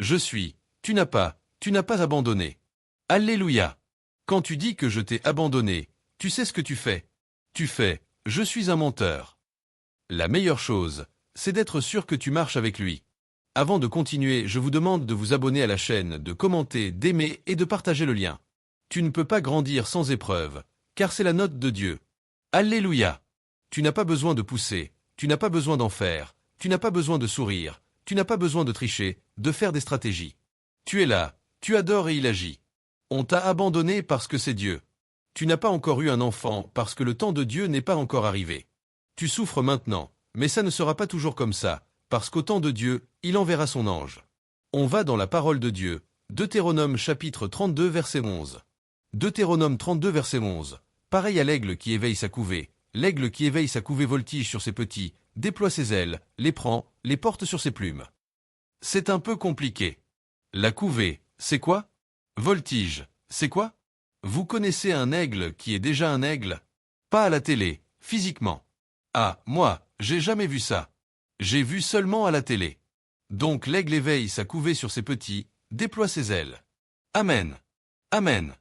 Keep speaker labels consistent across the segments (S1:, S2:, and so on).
S1: Je suis, tu n'as pas abandonné. Alléluia. Quand tu dis que je t'ai abandonné, tu sais ce que tu fais. Tu fais, je suis un menteur. La meilleure chose, c'est d'être sûr que tu marches avec lui. Avant de continuer, je vous demande de vous abonner à la chaîne, de commenter, d'aimer et de partager le lien. Tu ne peux pas grandir sans épreuve, car c'est la note de Dieu. Alléluia. Tu n'as pas besoin de pousser, tu n'as pas besoin d'en faire, tu n'as pas besoin de sourire, tu n'as pas besoin de tricher, de faire des stratégies. Tu es là, tu adores et il agit. On t'a abandonné parce que c'est Dieu. Tu n'as pas encore eu un enfant parce que le temps de Dieu n'est pas encore arrivé. Tu souffres maintenant, mais ça ne sera pas toujours comme ça, parce qu'au temps de Dieu, il enverra son ange. On va dans la parole de Dieu, Deutéronome chapitre 32 verset 11. Deutéronome 32 verset 11. Pareil à l'aigle qui éveille sa couvée. L'aigle qui éveille sa couvée voltige sur ses petits, déploie ses ailes, les prend, les porte sur ses plumes. C'est un peu compliqué. La couvée, c'est quoi? Voltige, c'est quoi? Vous connaissez un aigle qui est déjà un aigle? Pas à la télé, physiquement. Ah, moi, j'ai jamais vu ça. J'ai vu seulement à la télé. Donc l'aigle éveille sa couvée sur ses petits, déploie ses ailes. Amen. Amen.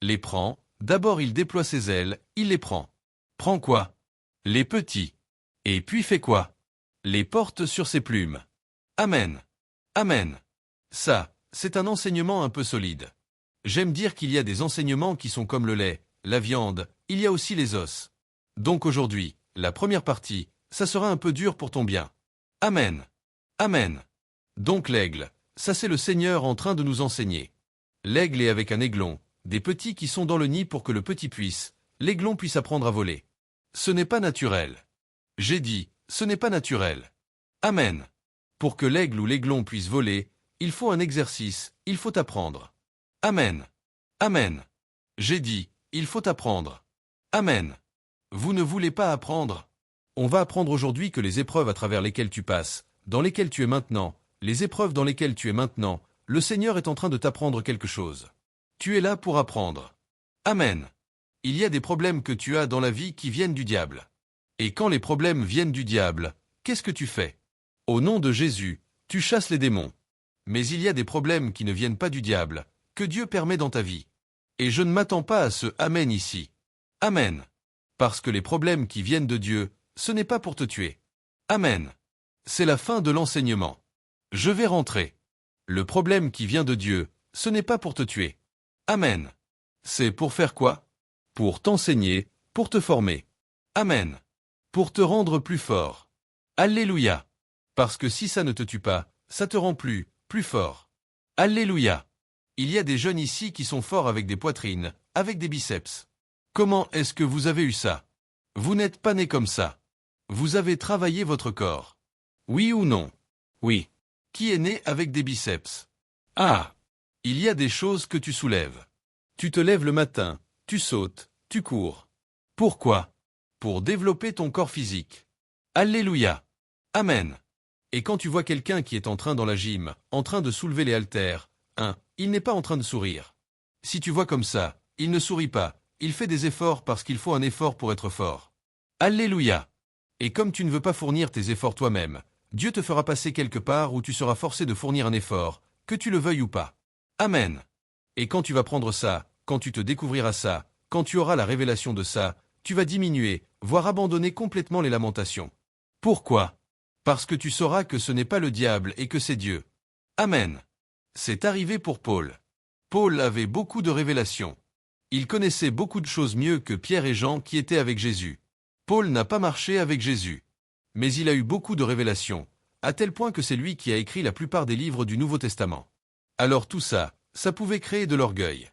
S1: Les prend, d'abord il déploie ses ailes, il les prend. Prend quoi? Les petits. Et puis fait quoi? Les porte sur ses plumes. Amen. Amen. Ça, c'est un enseignement un peu solide. J'aime dire qu'il y a des enseignements qui sont comme le lait, la viande, il y a aussi les os. Donc aujourd'hui, la première partie, ça sera un peu dur pour ton bien. Amen. Amen. Donc l'aigle, ça c'est le Seigneur en train de nous enseigner. L'aigle est avec un aiglon, des petits qui sont dans le nid pour que le petit l'aiglon puisse apprendre à voler. Ce n'est pas naturel. J'ai dit, ce n'est pas naturel. Amen. Pour que l'aigle ou l'aiglon puisse voler, il faut un exercice, il faut apprendre. Amen. Amen. J'ai dit, il faut apprendre. Amen. Vous ne voulez pas apprendre? On va apprendre aujourd'hui que les épreuves à travers lesquelles tu passes, dans lesquelles tu es maintenant, les épreuves dans lesquelles tu es maintenant, le Seigneur est en train de t'apprendre quelque chose. Tu es là pour apprendre. Amen. Il y a des problèmes que tu as dans la vie qui viennent du diable. Et quand les problèmes viennent du diable, qu'est-ce que tu fais? Au nom de Jésus, tu chasses les démons. Mais il y a des problèmes qui ne viennent pas du diable, que Dieu permet dans ta vie. Et je ne m'attends pas à ce Amen ici. Amen. Parce que les problèmes qui viennent de Dieu, ce n'est pas pour te tuer. Amen. C'est la fin de l'enseignement. Je vais rentrer. Le problème qui vient de Dieu, ce n'est pas pour te tuer. Amen. C'est pour faire quoi? Pour t'enseigner, pour te former. Amen. Pour te rendre plus fort. Alléluia. Parce que si ça ne te tue pas, ça te rend plus fort. Alléluia. Il y a des jeunes ici qui sont forts avec des poitrines, avec des biceps. Comment est-ce que vous avez eu ça? Vous n'êtes pas né comme ça. Vous avez travaillé votre corps. Oui ou non? Oui. Qui est né avec des biceps? Ah! Il y a des choses que tu soulèves. Tu te lèves le matin, tu sautes, tu cours. Pourquoi? Pour développer ton corps physique. Alléluia. Amen. Et quand tu vois quelqu'un qui est en train dans la gym, en train de soulever les haltères, il n'est pas en train de sourire. Si tu vois comme ça, il ne sourit pas, il fait des efforts parce qu'il faut un effort pour être fort. Alléluia. Et comme tu ne veux pas fournir tes efforts toi-même, Dieu te fera passer quelque part où tu seras forcé de fournir un effort, que tu le veuilles ou pas. Amen. Et quand tu vas prendre ça, quand tu te découvriras ça, quand tu auras la révélation de ça, tu vas diminuer, voire abandonner complètement les lamentations. Pourquoi? Parce que tu sauras que ce n'est pas le diable et que c'est Dieu. Amen. C'est arrivé pour Paul. Paul avait beaucoup de révélations. Il connaissait beaucoup de choses mieux que Pierre et Jean qui étaient avec Jésus. Paul n'a pas marché avec Jésus. Mais il a eu beaucoup de révélations, à tel point que c'est lui qui a écrit la plupart des livres du Nouveau Testament. Alors tout ça, ça pouvait créer de l'orgueil.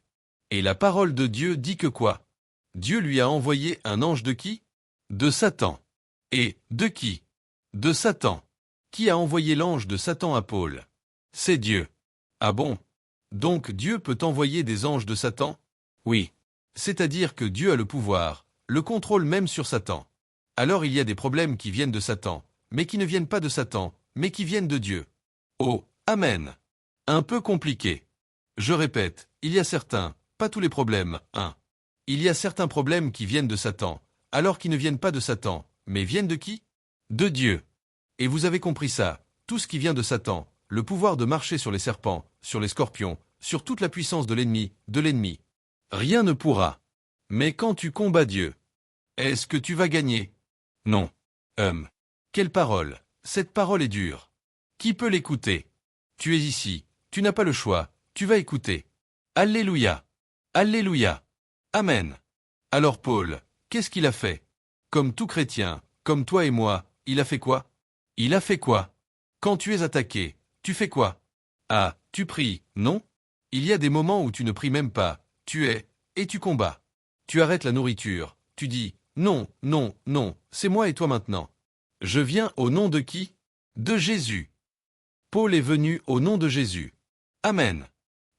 S1: Et la parole de Dieu dit que quoi? Dieu lui a envoyé un ange de qui? De Satan. Et de qui? De Satan. Qui a envoyé l'ange de Satan à Paul? C'est Dieu. Ah bon? Donc Dieu peut envoyer des anges de Satan? Oui. C'est-à-dire que Dieu a le pouvoir, le contrôle même sur Satan. Alors il y a des problèmes qui viennent de Satan, mais qui ne viennent pas de Satan, mais qui viennent de Dieu. Oh, Amen. Un peu compliqué. Je répète, il y a certains, pas tous les problèmes, Il y a certains problèmes qui viennent de Satan, alors qui ne viennent pas de Satan, mais viennent de qui? De Dieu. Et vous avez compris ça, tout ce qui vient de Satan, le pouvoir de marcher sur les serpents, sur les scorpions, sur toute la puissance de l'ennemi. Rien ne pourra. Mais quand tu combats Dieu, est-ce que tu vas gagner? Non. Quelle parole! Cette parole est dure. Qui peut l'écouter? Tu es ici, tu n'as pas le choix, tu vas écouter. Alléluia! Alléluia! Amen! Alors Paul, qu'est-ce qu'il a fait? Comme tout chrétien, comme toi et moi, il a fait quoi? Il a fait quoi? Quand tu es attaqué, tu fais quoi? Ah, tu pries, non? Il y a des moments où tu ne pries même pas, tu es, et tu combats. Tu arrêtes la nourriture, tu dis, non, non, non, c'est moi et toi maintenant. Je viens au nom de qui? De Jésus. Paul est venu au nom de Jésus. Amen.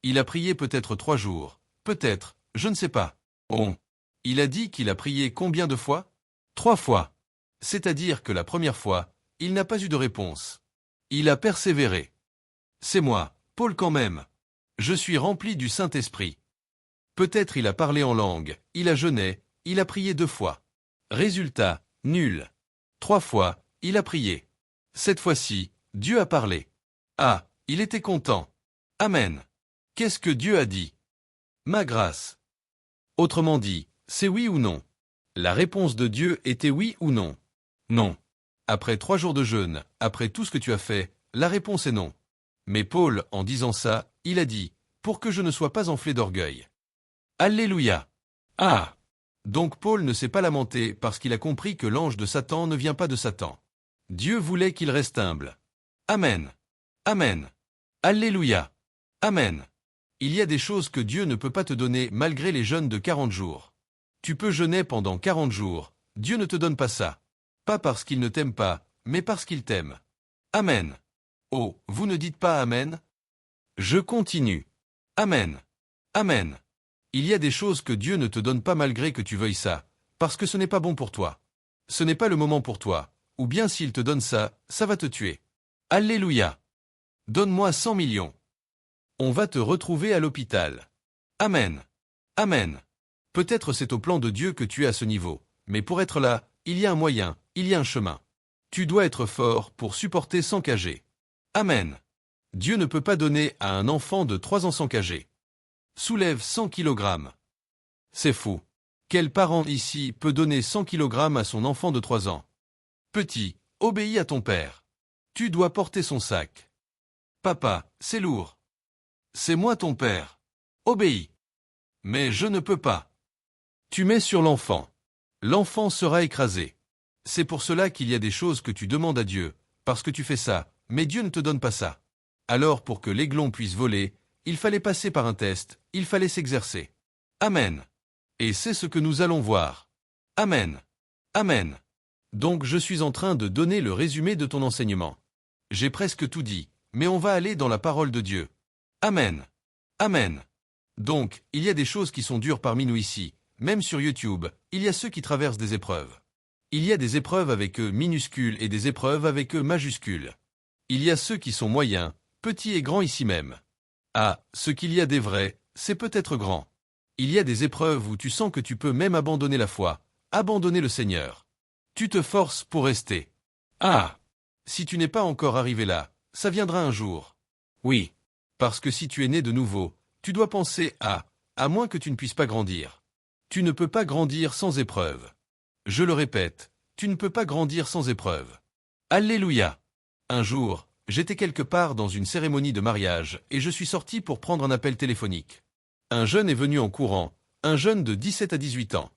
S1: Il a prié peut-être 3 jours, peut-être, je ne sais pas. Oh. Il a dit qu'il a prié combien de fois? 3 fois. C'est-à-dire que la première fois, il n'a pas eu de réponse. Il a persévéré. C'est moi, Paul quand même. Je suis rempli du Saint-Esprit. Peut-être il a parlé en langue, il a jeûné, il a prié 2 fois. Résultat, nul. 3 fois, il a prié. Cette fois-ci, Dieu a parlé. Ah, il était content. Amen. Qu'est-ce que Dieu a dit? Ma grâce. Autrement dit, c'est oui ou non? La réponse de Dieu était oui ou non? Non. Après 3 jours de jeûne, après tout ce que tu as fait, la réponse est non. Mais Paul, en disant ça, il a dit, pour que je ne sois pas enflé d'orgueil. Alléluia. Ah! Donc Paul ne s'est pas lamenté parce qu'il a compris que l'ange de Satan ne vient pas de Satan. Dieu voulait qu'il reste humble. Amen. Amen. Alléluia. Amen. Il y a des choses que Dieu ne peut pas te donner malgré les jeûnes de 40 jours. Tu peux jeûner pendant 40 jours, Dieu ne te donne pas ça. Pas parce qu'il ne t'aime pas, mais parce qu'il t'aime. Amen. Oh, vous ne dites pas Amen? Je continue. Amen. Amen. Il y a des choses que Dieu ne te donne pas malgré que tu veuilles ça, parce que ce n'est pas bon pour toi. Ce n'est pas le moment pour toi, ou bien s'il te donne ça, ça va te tuer. Alléluia. Donne-moi 100 millions. On va te retrouver à l'hôpital. Amen. Amen. Peut-être c'est au plan de Dieu que tu es à ce niveau, mais pour être là, il y a un moyen, il y a un chemin. Tu dois être fort pour supporter 100 kg. Amen. Dieu ne peut pas donner à un enfant de 3 ans 100 kg. Soulève 100 kg. C'est fou. Quel parent ici peut donner 100 kg à son enfant de 3 ans? Petit, obéis à ton père. Tu dois porter son sac. Papa, c'est lourd. C'est moi ton père. Obéis. Mais je ne peux pas. Tu mets sur l'enfant. L'enfant sera écrasé. C'est pour cela qu'il y a des choses que tu demandes à Dieu, parce que tu fais ça, mais Dieu ne te donne pas ça. Alors pour que l'aiglon puisse voler, il fallait passer par un test, il fallait s'exercer. Amen. Et c'est ce que nous allons voir. Amen. Amen. Donc je suis en train de donner le résumé de ton enseignement. J'ai presque tout dit, mais on va aller dans la parole de Dieu. Amen. Amen. Donc, il y a des choses qui sont dures parmi nous ici, même sur YouTube, il y a ceux qui traversent des épreuves. Il y a des épreuves avec eux minuscules et des épreuves avec eux majuscules. Il y a ceux qui sont moyens, petits et grands ici même. Ah, ce qu'il y a des vrais, c'est peut-être grand. Il y a des épreuves où tu sens que tu peux même abandonner la foi, abandonner le Seigneur. Tu te forces pour rester. Ah! Si tu n'es pas encore arrivé là, ça viendra un jour. Oui. Parce que si tu es né de nouveau, tu dois penser à moins que tu ne puisses pas grandir. Tu ne peux pas grandir sans épreuve. Je le répète, tu ne peux pas grandir sans épreuve. Alléluia! Un jour, j'étais quelque part dans une cérémonie de mariage et je suis sorti pour prendre un appel téléphonique. Un jeune est venu en courant, un jeune de 17 à 18 ans.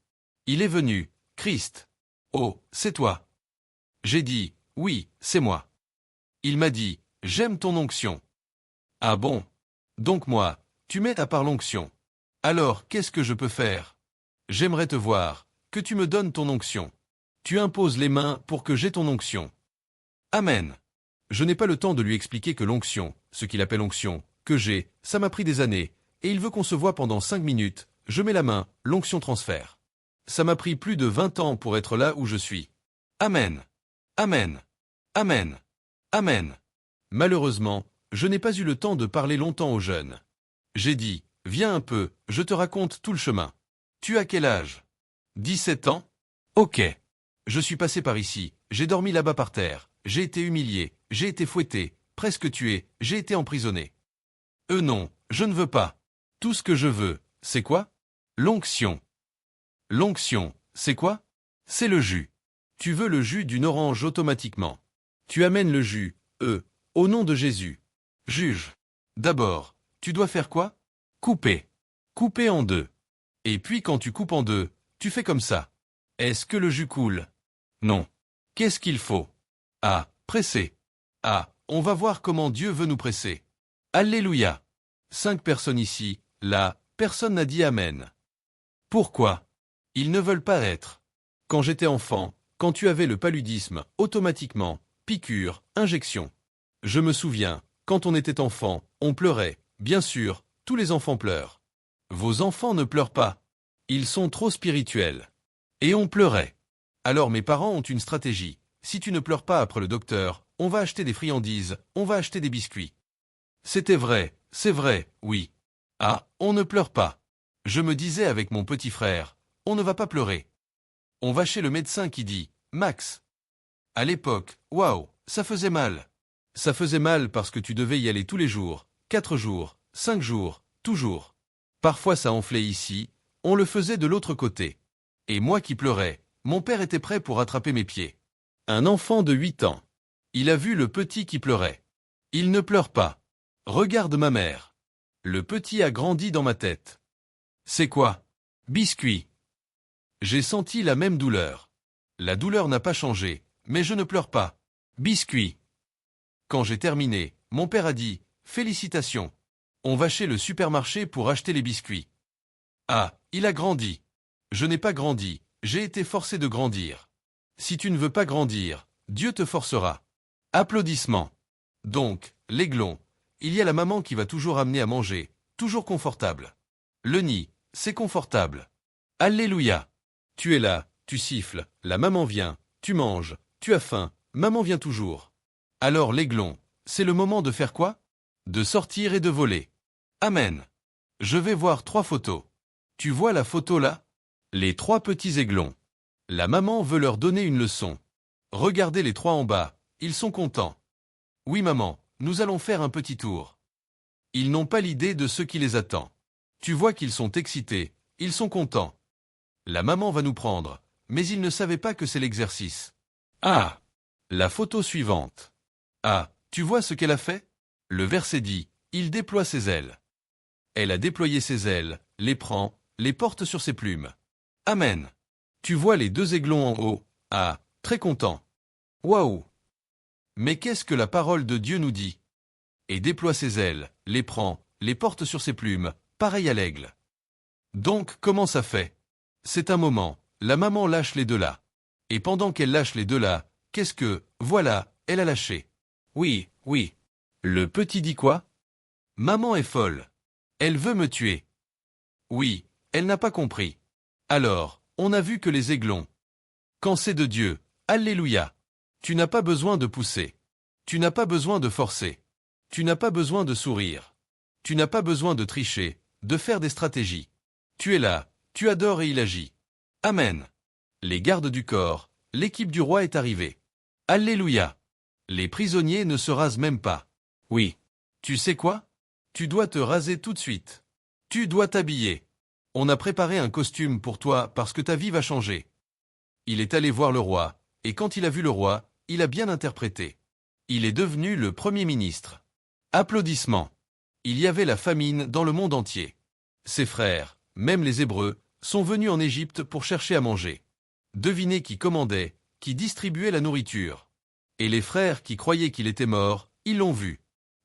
S1: Il est venu, Christ. Oh, c'est toi. J'ai dit, oui, c'est moi. Il m'a dit, j'aime ton onction. Ah bon? Donc moi, tu m'aides à part l'onction. Alors, qu'est-ce que je peux faire? J'aimerais te voir, que tu me donnes ton onction. Tu imposes les mains pour que j'ai ton onction. Amen. Je n'ai pas le temps de lui expliquer que l'onction, ce qu'il appelle onction, que j'ai, ça m'a pris des années, et il veut qu'on se voit pendant 5 minutes, je mets la main, l'onction transfère. Ça m'a pris plus de 20 ans pour être là où je suis. Amen. Amen. Amen. Amen. Malheureusement, je n'ai pas eu le temps de parler longtemps aux jeunes. J'ai dit, viens un peu, je te raconte tout le chemin. Tu as quel âge? 17 ans? Ok. Je suis passé par ici, j'ai dormi là-bas par terre, j'ai été humilié, j'ai été fouetté, presque tué, j'ai été emprisonné. Non, je ne veux pas. Tout ce que je veux, c'est quoi? L'onction. L'onction, c'est quoi? C'est le jus. Tu veux le jus d'une orange automatiquement. Tu amènes le jus, au nom de Jésus. Juge. D'abord, tu dois faire quoi? Couper. Couper en deux. Et puis quand tu coupes en deux, tu fais comme ça. Est-ce que le jus coule? Non. Qu'est-ce qu'il faut? Ah, presser. Ah, on va voir comment Dieu veut nous presser. Alléluia. 5 personnes ici, là, personne n'a dit Amen. Pourquoi? Ils ne veulent pas être. Quand j'étais enfant, quand tu avais le paludisme, automatiquement, piqûre, injection. Je me souviens, quand on était enfant, on pleurait, bien sûr, tous les enfants pleurent. Vos enfants ne pleurent pas. Ils sont trop spirituels. Et on pleurait. Alors mes parents ont une stratégie. Si tu ne pleures pas après le docteur, on va acheter des friandises, on va acheter des biscuits. C'était vrai, c'est vrai, oui. Ah, on ne pleure pas. Je me disais avec mon petit frère, on ne va pas pleurer. On va chez le médecin qui dit, Max. À l'époque, waouh, ça faisait mal. Ça faisait mal parce que tu devais y aller tous les jours, 4 jours, 5 jours, toujours. Parfois ça enflait ici, on le faisait de l'autre côté. Et moi qui pleurais, mon père était prêt pour attraper mes pieds. Un enfant de 8 ans. Il a vu le petit qui pleurait. Il ne pleure pas. Regarde ma mère. Le petit a grandi dans ma tête. C'est quoi? Biscuit. J'ai senti la même douleur. La douleur n'a pas changé, mais je ne pleure pas. Biscuit. Quand j'ai terminé, mon père a dit, félicitations. On va chez le supermarché pour acheter les biscuits. Ah, il a grandi. Je n'ai pas grandi, j'ai été forcé de grandir. Si tu ne veux pas grandir, Dieu te forcera. Applaudissements. Donc, l'aiglon. Il y a la maman qui va toujours amener à manger, toujours confortable. Le nid, c'est confortable. Alléluia. Tu es là, tu siffles, la maman vient, tu manges, tu as faim, maman vient toujours. Alors l'aiglon, c'est le moment de faire quoi? De sortir et de voler. Amen. Je vais voir 3 photos. Tu vois la photo là? Les 3 petits aiglons. La maman veut leur donner une leçon. Regardez les 3 en bas, ils sont contents. Oui maman, nous allons faire un petit tour. Ils n'ont pas l'idée de ce qui les attend. Tu vois qu'ils sont excités, ils sont contents. La maman va nous prendre, mais ils ne savaient pas que c'est l'exercice. Ah! La photo suivante. Ah, tu vois ce qu'elle a fait? Le verset dit, il déploie ses ailes. Elle a déployé ses ailes, les prend, les porte sur ses plumes. Amen. Tu vois les 2 aiglons en haut. Ah, très content. Waouh! Mais qu'est-ce que la parole de Dieu nous dit? Et déploie ses ailes, les prend, les porte sur ses plumes, pareil à l'aigle. Donc comment ça fait? C'est un moment, la maman lâche les 2 là. Et pendant qu'elle lâche les 2 là, qu'est-ce que, voilà, elle a lâché. Oui, oui. Le petit dit quoi? Maman est folle. Elle veut me tuer. Oui, elle n'a pas compris. Alors, on a vu que les aiglons. Quand c'est de Dieu, alléluia. Tu n'as pas besoin de pousser. Tu n'as pas besoin de forcer. Tu n'as pas besoin de sourire. Tu n'as pas besoin de tricher, de faire des stratégies. Tu es là, tu adores et il agit. Amen. Les gardes du corps, l'équipe du roi est arrivée. Alléluia. Les prisonniers ne se rasent même pas. Oui. Tu sais quoi? Tu dois te raser tout de suite. Tu dois t'habiller. On a préparé un costume pour toi parce que ta vie va changer. Il est allé voir le roi, et quand il a vu le roi, il a bien interprété. Il est devenu le premier ministre. Applaudissements. Il y avait la famine dans le monde entier. Ses frères, même les Hébreux, sont venus en Égypte pour chercher à manger. Devinez qui commandait, qui distribuait la nourriture. Et les frères qui croyaient qu'il était mort, ils l'ont vu.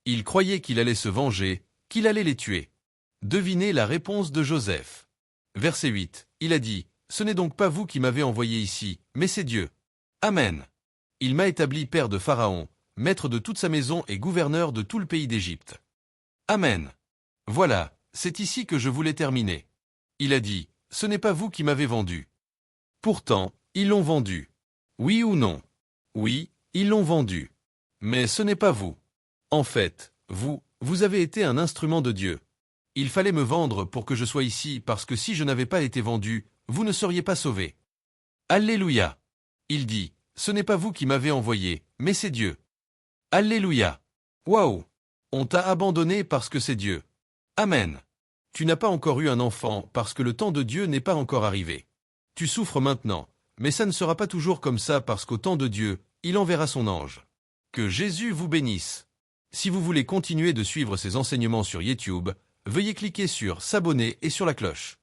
S1: Ils croyaient qu'il allait se venger, qu'il allait les tuer. Devinez la réponse de Joseph. Verset 8, il a dit, « Ce n'est donc pas vous qui m'avez envoyé ici, mais c'est Dieu. Amen. Il m'a établi père de Pharaon, maître de toute sa maison et gouverneur de tout le pays d'Égypte. Amen. Voilà, c'est ici que je voulais terminer. Il a dit, « Ce n'est pas vous qui m'avez vendu. » Pourtant, ils l'ont vendu. Oui ou non? Oui, ils l'ont vendu. Mais ce n'est pas vous. En fait, vous avez été un instrument de Dieu. Il fallait me vendre pour que je sois ici parce que si je n'avais pas été vendu, vous ne seriez pas sauvés. Alléluia. Il dit, ce n'est pas vous qui m'avez envoyé, mais c'est Dieu. Alléluia. Waouh! On t'a abandonné parce que c'est Dieu. Amen. Tu n'as pas encore eu un enfant parce que le temps de Dieu n'est pas encore arrivé. Tu souffres maintenant, mais ça ne sera pas toujours comme ça parce qu'au temps de Dieu, il enverra son ange. Que Jésus vous bénisse. Si vous voulez continuer de suivre ces enseignements sur YouTube, veuillez cliquer sur s'abonner et sur la cloche.